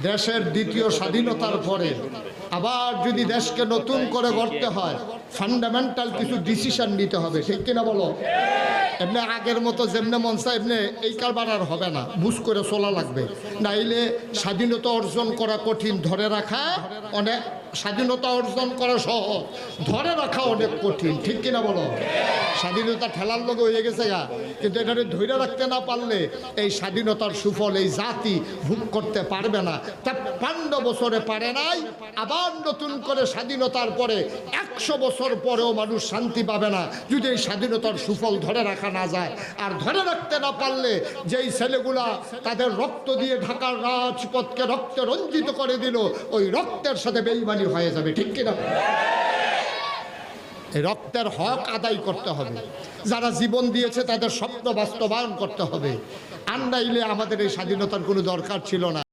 দেশের দ্বিতীয় স্বাধীনতার পরে আবার যদি দেশকে নতুন করে গড়তে হয়, ফান্ডামেন্টাল কিছু ডিসিশন নিতে হবে, ঠিক কিনা বলো? এমনি আগের মতো যেমনি মন চায় এমনি এই কারবার আর হবে না, বুঝ করে চলা লাগবে। নাইলে স্বাধীনতা অর্জন করা কঠিন, ধরে রাখা অনেক। স্বাধীনতা অর্জন করা সহজ, ধরে রাখা অনেক কঠিন, ঠিক কিনা বলো? স্বাধীনতা ঠেলার লোক হয়ে গেছে গা, কিন্তু এটাকে ধরে রাখতে না পারলে এই স্বাধীনতার সুফল এই জাতি ভোগ করতে পারবে না। ৫৩ বছরে পারে নাই, আবার নতুন করে স্বাধীনতার পরে ১০০ বছর পরেও মানুষ শান্তি পাবে না যদি এই স্বাধীনতার সুফল ধরে রাখা না যায়। আর ধরে রাখতে না পারলে যেই ছেলেগুলা তাদের রক্ত দিয়ে ঢাকার রাজপথকে রক্তে রঞ্জিত করে দিল, ওই রক্তের সাথে বেঈমানি হয়ে যাবে, ঠিক কিনা? এই রক্তের হক আদায় করতে হবে, যারা জীবন দিয়েছে তাদের স্বপ্ন বাস্তবায়ন করতে হবে। আর নাইলে আমাদের এই স্বাধীনতার কোনো দরকার ছিল না।